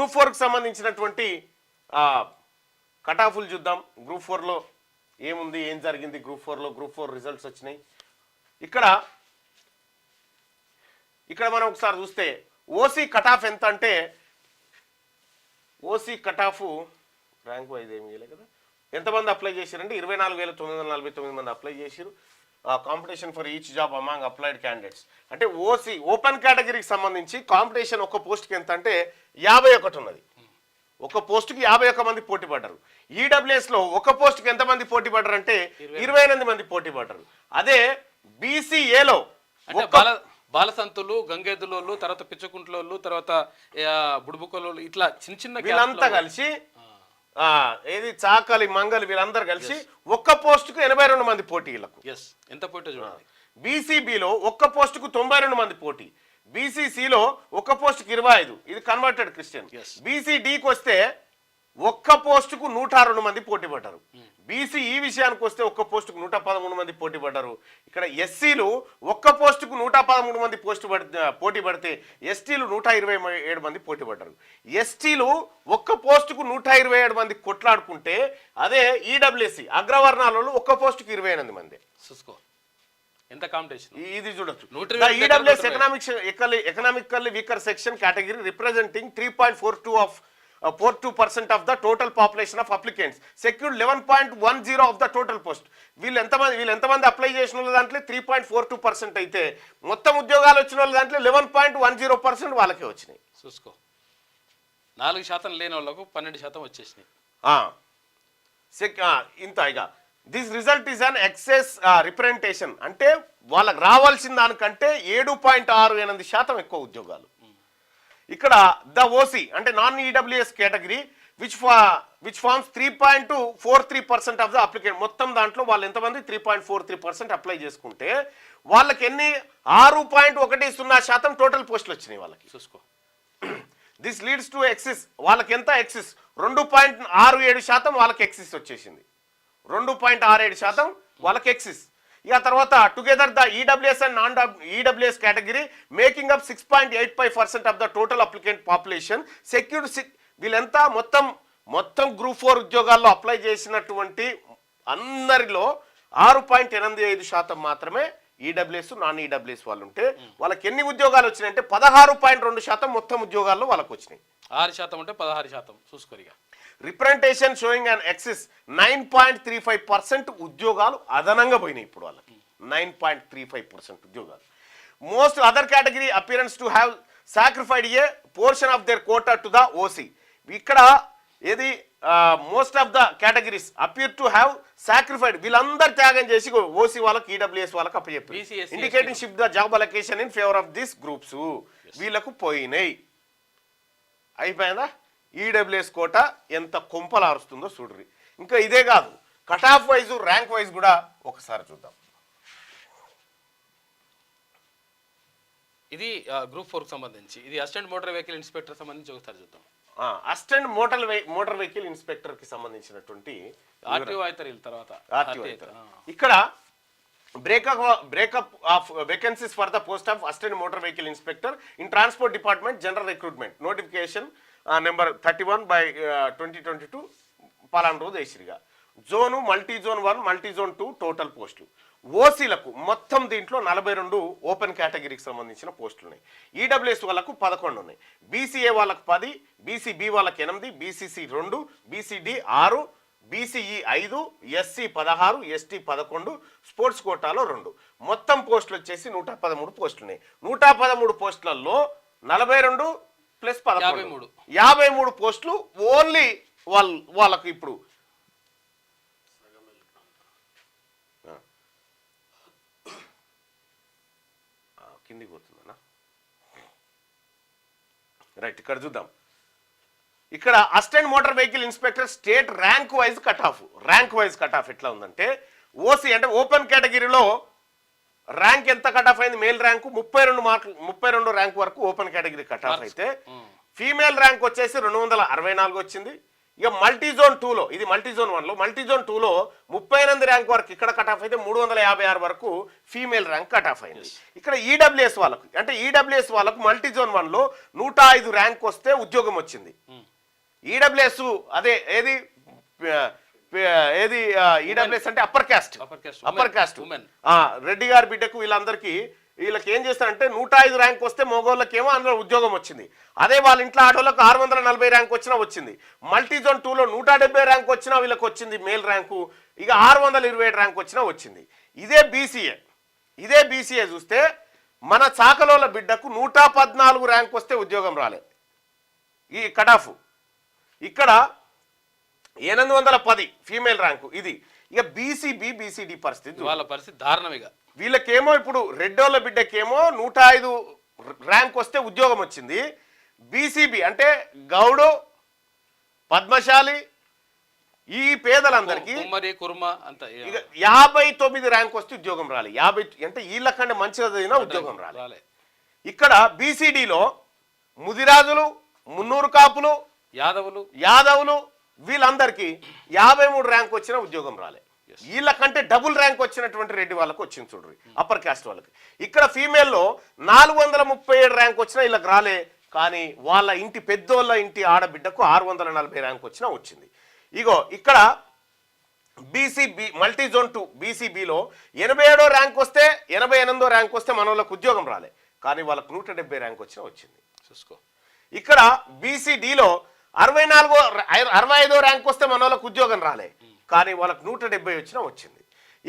Group 4కి సంబంధించినటువంటి కటాఫ్లు చూద్దాం. గ్రూప్ 4లో ఏముంది, ఏం జరిగింది గ్రూప్ 4లో. గ్రూప్ 4 రిజల్ట్స్ వచ్చినాయి. ఇక్కడ మనం ఒకసారి చూస్తే ఓసీ కటాఫ్ ఎంత అంటే, ఓసీ కటాఫ్ ర్యాంక్ వైజ్ ఏమి చేయలేదు కదా, ఎంతమంది అప్లై చేశారంటే 24,949 మంది అప్లై చేశారు. Competition for each job among applied candidates అంటే ఓసీ ఓపెన్ కేటగిరీకి సంబంధించి కాంపిటీషన్ ఒక పోస్ట్కి ఎంత అంటే 51 ఉన్నది. ఒక పోస్టుకి 51 మంది పోటీ పడ్డారు. ఈడబ్ల్యూఎస్లో ఒక పోస్టుకి ఎంతమంది పోటీ పడ్డారు అంటే 28 మంది పోటీ పడ్డారు. అదే బీసీఏలో బాలసంతులు, గంగేదులోళ్ళు, తర్వాత పిచ్చకుంట్లోళ్ళు, తర్వాత బుడుబుకలోళ్ళు, ఇట్లా చిన్న చిన్న వీళ్ళంతా కలిసి ఏది చాకలి మంగలి వీళ్ళందరూ కలిసి ఒక్క పోస్టుకు 82 మంది పోటీ. వీళ్ళకు ఎంత పోటీ చూడండి. బీసీబీలో ఒక్క పోస్టుకు 92 మంది పోటీ. బీసీసీలో ఒక్క పోస్టుకు 25, ఇది కన్వర్టెడ్ క్రిస్టియన్. బీసీడీకి వస్తే ఒక్క పోస్టుకు 102 మంది పోటీ పడ్డారు. బీసీఈ విషయానికి వస్తే ఒక్క పోస్టుకు 113 మంది పోటీ పడ్డారు. ఇక్కడ ఎస్సీలు ఒక్క పోస్టుకు 113 మంది పోటీ పడితే ఎస్టీలు 127 మంది పోటీ పడ్డారు. ఎస్టీలు ఒక్క పోస్టుకు 127 మంది కొట్లాడుకుంటే, అదే ఈడబ్ల్యూఎస్సీ అగ్రవర్ణాలలో ఒక్క పోస్టుకు 28 మంది. చూసుకో ఎంత కాంపిటీషన్. ఇది చూడొచ్చు. EWS economically weaker section category representing 3.42% of the total population of applicants secured 11.10 of the total post. వీళ్ళు ఎంతమంది అప్లై చేసిన వాళ్ళ దాంట్లో 3.42% అయితే మొత్తం ఉద్యోగాలు వచ్చిన వాళ్ళ దాంట్లో 11.10% వాళ్ళకే వచ్చినాయి. చూసుకో 4% లేని వాళ్ళకు 12% వచ్చేసినాయి. ఇంత ఇక this result is an excess representation అంటే వాళ్ళకి రావాల్సిన దానికంటే 7.68% ఎక్కువ ఉద్యోగాలు. ఇక్కడ ద ఓసీ అంటే non EWS category which forms 3.43% of the applicant. మొత్తం దాంట్లో వాళ్ళు ఎంతమంది 3.43% అప్లై చేసుకుంటే వాళ్ళకి ఎన్ని 6.10% టోటల్ పోస్టులు వచ్చినాయి వాళ్ళకి. చూసుకో దిస్ లీడ్స్ టు ఎక్సిస్. వాళ్ళకి ఎంత ఎక్సిస్ 2.67% వాళ్ళకి ఎక్సిస్ వచ్చేసింది. 2.67% వాళ్ళకి ఎక్సిస్. ఇక తర్వాత together the EWS and non EWS category making up 6.85% of the total applicant population secured. వీళ్ళంతా మొత్తం గ్రూప్ 4 ఉద్యోగాల్లో అప్లై చేసినటువంటి అందరిలో 6.85% మాత్రమే ఈడబ్ల్యూఎస్ నాన్ ఈడబ్ల్యూఎస్ వాళ్ళు ఉంటే వాళ్ళకి ఎన్ని ఉద్యోగాలు వచ్చినాయంటే 16.2% మొత్తం ఉద్యోగాల్లో వాళ్ళకి వచ్చినాయి. 6% ఉంటే 16% చూసుకోరిగా. రిప్రజెంటేషన్ షోయింగ్ అండ్ ఎక్సిస్ 9.35% ఉద్యోగాలు అదనంగా పోయినాయి ఇప్పుడు వాళ్ళకి. 9.35% ఉద్యోగాలు. Most other category appearance to have sacrificed a portion of their quota to the OC. ఇక్కడ ఏది most of the categories appear to have sacrificed, వీళ్ళందరూ త్యాగం చేసి ఓసీ వాళ్ళకి ఈడబ్ల్యూఎస్ వాళ్ళకి అప్పచెప్పారు. Indicating shift the job allocation in favour of this groups. వీళ్ళకు పోయినాయి. అయిపోయిందా? ఈడబ్ల్యూఎస్ కోట ఎంత కొంపలారుస్తుందో చూడ్రి. ఇంకా ఇదే కాదు, cut off wise rank wise కూడా ఒకసారి చూద్దాం. ఇది గ్రూప్ 4 కి సంబంధించి, ఇది అసిస్టెంట్ మోటార్ వెహికల్ ఇన్స్పెక్టర్ సంబంధించి ఒకసారి చూద్దాం. అసిస్టెంట్ మోటార్ వెహికల్ ఇన్స్పెక్టర్ కి సంబంధించినటువంటి ఆర్టీఓ అవుతారు తర్వాత. ఇక్కడ breakup of vacancies for the post of assistant motor vehicle inspector in transport department general recruitment notification number 31/2022 పలానా రోజు వేసిరిగా. Zone multi zone 1 multi zone 2 total పోస్టులు. ఓసీలకు మొత్తం దీంట్లో 42 ఓపెన్ కేటగిరీకి సంబంధించిన పోస్టులు ఉన్నాయి. ఈడబ్ల్యూఎస్ వాళ్ళకు 11 ఉన్నాయి. బీసీఏ వాళ్ళకు 10, బీసీబీ వాళ్ళకి 8, BCC 2, BCD 6, BCE 5, SC 16, ST 11, sports కోటాలో 2. మొత్తం పోస్టులు వచ్చేసి 113 పోస్టులు ఉన్నాయి. 113 పోస్టులలో 42 ప్లస్ 11 53 పోస్టులు ఓన్లీ వాళ్ళకు ఇప్పుడు కిందికి పోతుందన్నా. రైట్, ఇక్కడ చూద్దాం. ఇక్కడ assistant motor vehicle inspector state rank wise cut off ఎట్లా ఉందంటే, ఓసీ అంటే ఓపెన్ కేటగిరీలో ర్యాంక్ ఎంత కట్ ఆఫ్ అయింది? మేల్ ర్యాంకు 32 ర్యాంక్ వరకు ఓపెన్ కేటగిరీ కట్ ఆఫ్ అయితే, ఫీమేల్ ర్యాంక్ వచ్చేసి 264 వచ్చింది. ఇక మల్టీజోన్ 2లో, ఇది మల్టీజోన్ 1లో, మల్టీజోన్ 2లో 38 ర్యాంక్ వరకు ఇక్కడ కట్ ఆఫ్ అయితే 356 వరకు ఫీమేల్ ర్యాంక్ కట్ ఆఫ్ అయింది. ఇక్కడ ఈడబ్ల్యూఎస్ వాళ్ళకు, అంటే ఈడబ్ల్యూఎస్ వాళ్ళకు మల్టీజోన్ 1లో 105 ర్యాంక్ వస్తే ఉద్యోగం వచ్చింది. ఈడబ్ల్యూఎస్ అదే ఏది ఏది ఈడబ్ల్యూఎస్ అంటే అప్పర్ క్యాస్ట్ రెడ్డి గారి బిడ్డకు వీళ్ళందరికీ వీళ్ళకి ఏం చేస్తారంటే 105 ర్యాంక్ వస్తే మగోళ్ళకేమో అందులో ఉద్యోగం వచ్చింది. అదే వాళ్ళ ఇంట్లో ఆడోళ్ళకు 640 ర్యాంక్ వచ్చినా వచ్చింది. మల్టీజోన్ 2లో 170 ర్యాంక్ వచ్చినా వీళ్ళకి వచ్చింది మేల్ ర్యాంకు. ఇక 627 ర్యాంక్ వచ్చినా వచ్చింది. ఇదే బీసీఏ చూస్తే మన చాకలోల బిడ్డకు 114 ర్యాంక్ వస్తే ఉద్యోగం రాలే, ఈ కట్ ఆఫ్. ఇక్కడ 810 ఫీమేల్ ర్యాంకు ఇది. ఇక బీసీడీ పరిస్థితి, వాళ్ళ పరిస్థితి దారుణంగా. వీళ్ళకేమో ఇప్పుడు రెడ్డోళ్ళ బిడ్డకేమో 105 ర్యాంక్ వస్తే ఉద్యోగం వచ్చింది. బీసీబీ అంటే గౌడు, పద్మశాలి ఈ పేదలందరికీ ఇక 59 ర్యాంక్ వస్తే ఉద్యోగం రాలి. 50 అంటే వీళ్ళకంటే మంచిగా చదివినా ఉద్యోగం రాలి. ఇక్కడ బీసీడీలో ముదిరాజులు, మున్నూరు కాపులు, యాదవులు వీళ్ళందరికీ 53 ర్యాంక్ వచ్చిన ఉద్యోగం రాలే. వీళ్ళకంటే డబుల్ ర్యాంక్ వచ్చినటువంటి రెడ్డి వాళ్ళకు వచ్చింది చూడ్రి, అప్పర్ క్యాస్ట్ వాళ్ళకి. ఇక్కడ ఫీమేల్లో 437 ర్యాంక్ వచ్చినా వీళ్ళకి రాలే, కానీ వాళ్ళ ఇంటి పెద్దోళ్ళ ఇంటి ఆడబిడ్డకు 640 ర్యాంక్ వచ్చినా వచ్చింది. ఇగో ఇక్కడ బీసీబీ మల్టీజోన్ 2 బీసీబీలో 87 ర్యాంక్ వస్తే 88 ర్యాంక్ వస్తే మన వాళ్ళకు ఉద్యోగం రాలే, కానీ వాళ్ళకు 170 ర్యాంక్ వచ్చినా వచ్చింది. చూసుకో. ఇక్కడ బీసీడీలో 65 ర్యాంక్ వస్తే మన వాళ్ళకు ఉద్యోగం రాలే, కానీ వాళ్ళకు 170 వచ్చినా వచ్చింది.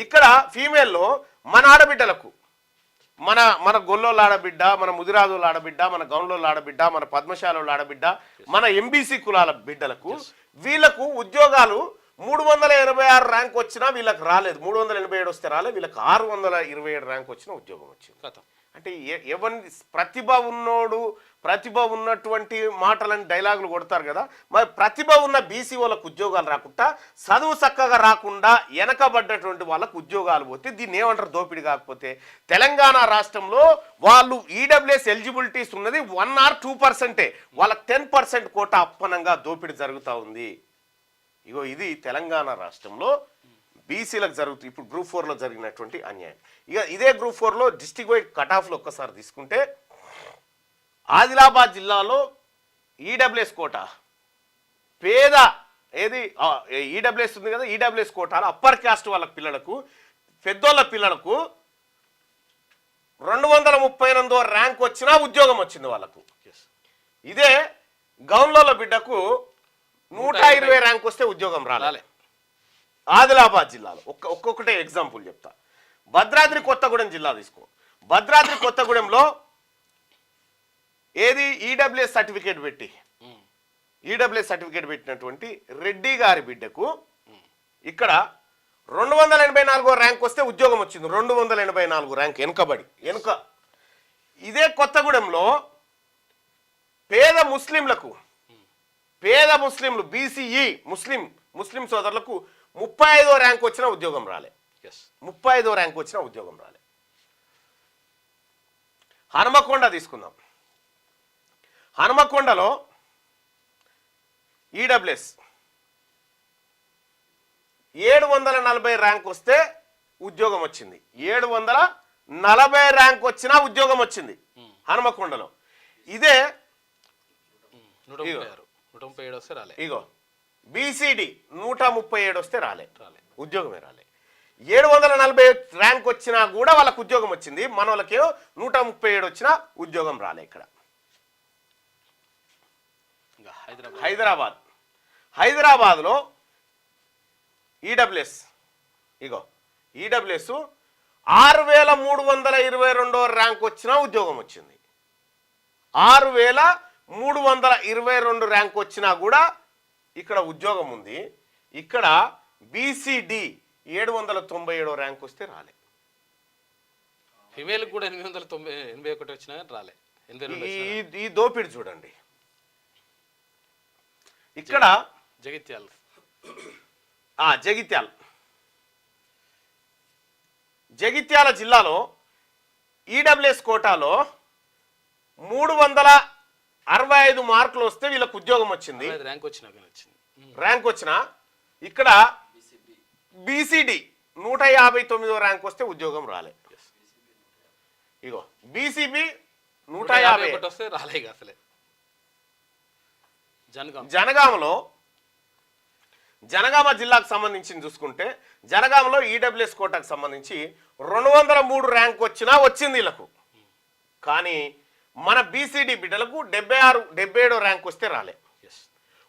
ఇక్కడ ఫీమేల్లో మన ఆడబిడ్డలకు, మన గొల్లోళ్ళ ఆడబిడ్డ, మన ముదిరాజుల ఆడబిడ్డ, మన గౌన్లోళ్ళ ఆడబిడ్డ, మన పద్మశాల ఆడబిడ్డ, మన ఎంబీసీ కులాల బిడ్డలకు వీళ్ళకు ఉద్యోగాలు 386 ర్యాంక్ వచ్చినా వీళ్ళకి రాలేదు. 387 వస్తే రాలేదు, వీళ్ళకి 627 ర్యాంక్ వచ్చినా ఉద్యోగం వచ్చింది. అంటే ఎవరిని ప్రతిభ ఉన్నటువంటి మాటలని డైలాగులు కొడతారు కదా, మరి ప్రతిభ ఉన్న బీసీ వాళ్ళకు ఉద్యోగాలు రాకుండా, చదువు చక్కగా రాకుండా వెనకబడ్డటువంటి వాళ్ళకు ఉద్యోగాలు పోతే దీన్ని ఏమంటారు? దోపిడీ. కాకపోతే తెలంగాణ రాష్ట్రంలో వాళ్ళు ఈడబ్ల్యూఎస్ ఎలిజిబిలిటీస్ ఉన్నది 1 or 2%, వాళ్ళకి 10% కోట అప్పనంగా దోపిడీ జరుగుతూ ఉంది. ఇగో ఇది తెలంగాణ రాష్ట్రంలో బీసీలకు జరుగుతుంది. ఇప్పుడు గ్రూప్ 4లో జరిగినటువంటి అన్యాయం. ఇక ఇదే గ్రూప్ 4లో డిస్ట్రిక్ట్ వైడ్ కట్ ఆఫ్లో ఒక్కసారి తీసుకుంటే ఆదిలాబాద్ జిల్లాలో ఈడబ్ల్యూఎస్ కోట పేద ఏది ఈడబ్ల్యూఎస్ ఉంది కదా, ఈడబ్ల్యూఎస్ కోటాలో అప్పర్ క్యాస్ట్ వాళ్ళ పిల్లలకు, పెద్దోళ్ళ పిల్లలకు 238 ర్యాంక్ వచ్చినా ఉద్యోగం వచ్చింది వాళ్ళకు. ఇదే గౌన్లోళ్ళ బిడ్డకు 120 ర్యాంక్ వస్తే ఉద్యోగం రాలే. ఆదిలాబాద్ జిల్లాలో ఒక్కొక్కటే ఎగ్జాంపుల్ చెప్తా. భద్రాద్రి కొత్తగూడెం జిల్లా తీసుకో. భద్రాద్రి కొత్తగూడెంలో ఏది ఈడబ్ల్యూఎస్ సర్టిఫికేట్ పెట్టినటువంటి రెడ్డి గారి బిడ్డకు ఇక్కడ 284 ర్యాంక్ వస్తే ఉద్యోగం వచ్చింది. 284 ర్యాంక్ వెనుక. ఇదే కొత్తగూడెంలో పేద ముస్లింలు బీసీఈ ముస్లిం సోదరులకు 35 ర్యాంక్ వచ్చినా ఉద్యోగం రాలే. 35 ర్యాంక్ వచ్చినా ఉద్యోగం రాలే. హనుమకొండ తీసుకుందాం. హనుమకొండలో ఈడబ్ల్యూఎస్ 740 ర్యాంక్ వస్తే ఉద్యోగం వచ్చింది. 740 ర్యాంక్ వచ్చినా ఉద్యోగం వచ్చింది హనుమకొండలో. ఇదే 137 వస్తే రాలే. ఇగో బీసీడీ 137 వస్తే రాలే, ఉద్యోగమే రాలే. 740 ర్యాంక్ వచ్చినా కూడా వాళ్ళకు ఉద్యోగం వచ్చింది. మన వాళ్ళకేమో 137 వచ్చినా ఉద్యోగం రాలే. ఇక్కడ హైదరాబాద్లో ఈడబ్ల్యూఎస్ 6322 ర్యాంక్ వచ్చినా ఉద్యోగం వచ్చింది. 6322 ర్యాంక్ వచ్చినా కూడా ఇక్కడ ఉద్యోగం ఉంది. ఇక్కడ బీసీడీ 797 ర్యాంక్ వస్తే రాలే. ఫిమేల్ కూడా 881 వచ్చినా రాలే. ఈ దోపిడి చూడండి. ఇక్కడ జగిత్యాల జిల్లాలో ఈడబ్ల్యూఎస్ కోటాలో 365 మార్కులు వస్తే వీళ్ళకి ఉద్యోగం వచ్చింది. ర్యాంక్ వచ్చినా ఇక్కడ బీసీడీ 159వ ర్యాంక్ వస్తే ఉద్యోగం రాలే. ఇగో బీసీబీ 151 వస్తే రాలే అసలే. జనగామ జిల్లాకు సంబంధించి చూసుకుంటే జనగామలో ఈడబ్ల్యూఎస్ కోటాకు సంబంధించి 203 ర్యాంక్ వచ్చినా వచ్చింది వీళ్ళకు. కానీ మన బీసీడీ బిడ్డలకు 76-77 ర్యాంక్ వస్తే రాలే.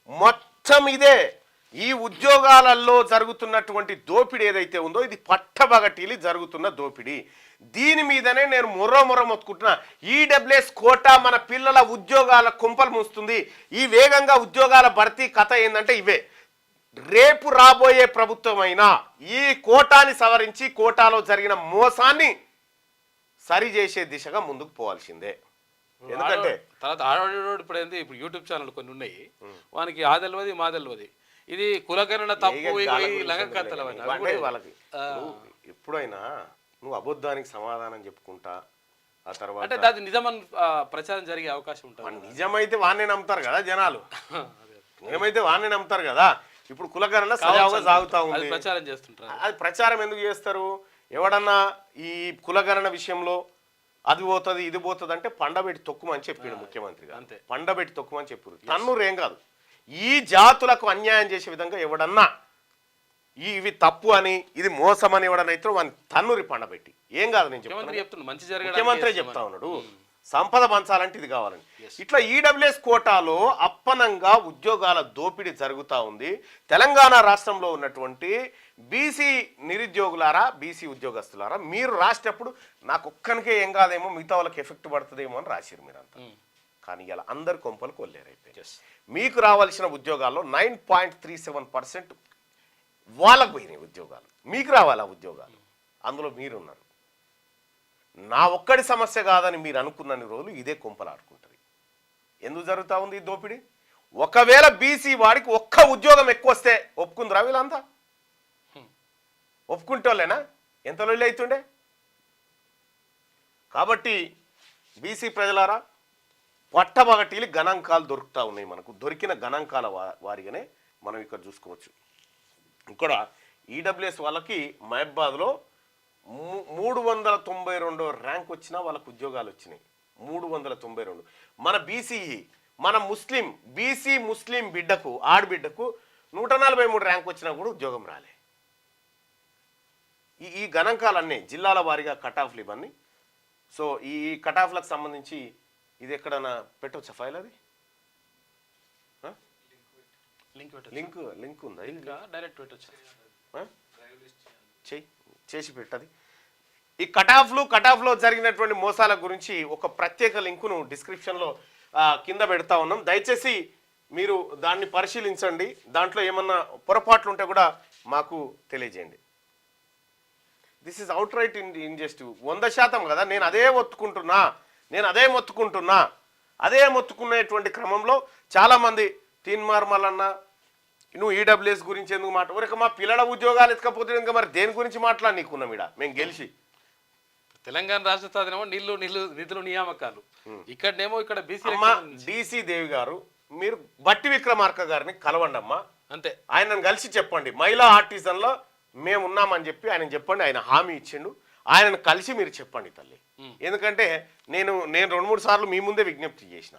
మొత్తం ఇదే ఈ ఉద్యోగాలలో జరుగుతున్నటువంటి దోపిడీ ఏదైతే ఉందో ఇది పట్టబగటిలి జరుగుతున్న దోపిడీ. దీని మీదనే నేను మొర్ర మొత్తుకుంటున్నా. ఈడబ్ల్యూఎస్ కోటా మన పిల్లల ఉద్యోగాల కుంపలు మూస్తుంది. ఈ వేగంగా ఉద్యోగాల భర్తీ కథ ఏంటంటే ఇవే. రేపు రాబోయే ప్రభుత్వమైనా ఈ కోటాని సవరించి కోటాలో జరిగిన మోసాన్ని సరిచేసే దిశగా ముందుకు పోవాల్సిందే. ఎందుకంటే తర్వాత ఆడవాడు ఇప్పుడు ఏంది, ఇప్పుడు యూట్యూబ్ ఛానల్ కొన్ని ఉన్నాయి, వానికి ఆ తెలియదు మా తెలియదు, ఇది కులకరణ తప్పు వాళ్ళకి. ఎప్పుడైనా నువ్వు అబద్ధానికి సమాధానం చెప్పుకుంటా ఆ తర్వాత అంటే అది నిజమని ప్రచారం జరిగే అవకాశం ఉంటుంది. నిజమైతే వాడిని నమ్ముతారు కదా జనాలు, నిజమైతే వాడిని నమ్ముతారు కదా. ఇప్పుడు కులకరణ సజావుగా సాగుతా ఉంది, ప్రచారం చేస్తుంటారు. అది ప్రచారం ఎందుకు చేస్తారు? ఎవడన్నా ఈ కులకరణ విషయంలో అది పోతుంది ఇది పోతుంది అంటే పండబెట్టి తొక్కుమని చెప్పాడు ముఖ్యమంత్రి గారు. అంతే, పండబెట్టి తొక్కుమని చెప్పారు. తన్నురేం కాదు, ఈ జాతులకు అన్యాయం చేసే విధంగా ఎవడన్నా ఇవి తప్పు అని ఇది మోసం అని ఎవడనైతే వాని తన్నురి పండబెట్టి ఏం కాదు. నేను చెప్తున్నా, ముఖ్యమంత్రి చెప్తా ఉన్నాడు సంపద పంచాలంటే ఇది కావాలని. ఇట్లా ఈడబ్ల్యూఎస్ కోటాలో అప్పనంగా ఉద్యోగాల దోపిడీ జరుగుతూ ఉంది. తెలంగాణ రాష్ట్రంలో ఉన్నటువంటి బీసీ నిరుద్యోగులారా, బీసీ ఉద్యోగస్తులారా, మీరు రాసేటప్పుడు నాకు ఒక్కనికే ఏం కాదేమో మిగతా వాళ్ళకి ఎఫెక్ట్ పడుతుందేమో అని రాసిరు మీరంతా. కానీ ఇలా అందరు కొంపలు కొల్లేరైపోయి మీకు రావాల్సిన ఉద్యోగాల్లో 9.37% వాళ్ళకు పోయినాయి ఉద్యోగాలు. మీకు రావాలా ఉద్యోగాలు, అందులో మీరున్నారు. నా ఒక్కడి సమస్య కాదని మీరు అనుకున్నన్ని రోజులు ఇదే కొంపలాడుకుంటుంది. ఎందుకు జరుగుతూ ఉంది ఈ దోపిడీ? ఒకవేళ బీసీ వాడికి ఒక్క ఉద్యోగం ఎక్కువ వస్తే ఒప్పుకుందిరా వీళ్ళంతా? ఒప్పుకుంటే వాళ్ళేనా? ఎంత లొల్లి అవుతుండే? కాబట్టి బీసీ ప్రజలారా, పట్టబగటీలు గణాంకాలు దొరుకుతూ ఉన్నాయి మనకు. దొరికిన గణాంకాల వారిగానే మనం ఇక్కడ చూసుకోవచ్చు. ఇక్కడ ఈడబ్ల్యూఎస్ వాళ్ళకి మహబాద్లో 392 ర్యాంక్ వచ్చినా వాళ్ళకు ఉద్యోగాలు వచ్చినాయి. 392. మన బీసీఈ, మన బీసీ ముస్లిం బిడ్డకు, ఆడబిడ్డకు 143 ర్యాంక్ వచ్చినా కూడా ఉద్యోగం రాలే. ఈ గణాంకాలన్నీ జిల్లాల వారీగా కట్ ఆఫ్లు ఇవన్నీ. సో ఈ కట్ ఆఫ్లకు సంబంధించి ఇది ఎక్కడన్నా పెట్టవచ్చా ఫైల్? అది లింక్ ఉందా? డైరెక్ట్ పెట్టచ్చు, చేసి పెట్టది. ఈ కట్ ఆఫ్లో జరిగినటువంటి మోసాల గురించి ఒక ప్రత్యేక లింకును డిస్క్రిప్షన్లో కింద పెడతా ఉన్నాం. దయచేసి మీరు దాన్ని పరిశీలించండి. దాంట్లో ఏమన్నా పొరపాట్లు ఉంటే కూడా మాకు తెలియజేయండి. దిస్ ఈజ్ అవుట్ రైట్ ఇన్జస్టివ్ 100% కదా. నేను అదే మొత్తుకునేటువంటి క్రమంలో చాలామంది తీన్మార్ మల్లన్న నువ్వు ఈడబ్ల్యూఎస్ గురించి ఎందుకు మాట, మా పిల్లల ఉద్యోగాలు ఎత్తుకపోతే ఇంకా మరి దేని గురించి మాట్లాడి నీకున్నాం ఇడ మేము గెలిచి. తెలంగాణ రాష్ట్ర నిధులు నియామకాలు ఇక్కడనేమో ఇక్కడ డీసీ దేవి గారు, మీరు బట్టి విక్రమార్క గారిని కలవండి అమ్మా. అంతే, ఆయనను కలిసి చెప్పండి. మహిళా ఆర్టిజన్లో మేము ఉన్నామని చెప్పి ఆయన చెప్పండి. ఆయన హామీ ఇచ్చిండు. ఆయనను కలిసి మీరు చెప్పండి తల్లి. ఎందుకంటే నేను 2-3 సార్లు మీ ముందే విజ్ఞప్తి చేసిన.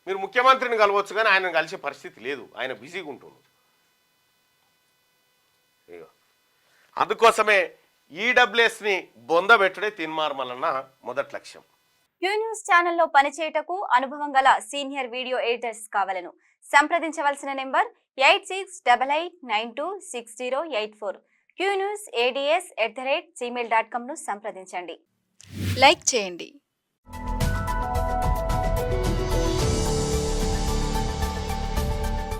మీరు ముఖ్యమంత్రిని కలవచ్చు కానీ ఆయనను కలిసే పరిస్థితి లేదు, ఆయన బిజీగా ఉంటుంది. అందుకోసమే ఈడబ్ల్యూఎస్ని బొందబెట్టుడే తీన్మార్ మల్లన్న మొదటి లక్ష్యం. క్యూ న్యూస్ ఛానల్లో పనిచేయటకు అనుభవం గల సీనియర్ వీడియో ఎడిటర్స్ కావాలను సంప్రదించవలసిన నెంబర్ 8688926084. qnewsads@gmail.com ను సంప్రదించండి. లైక్ చేయండి.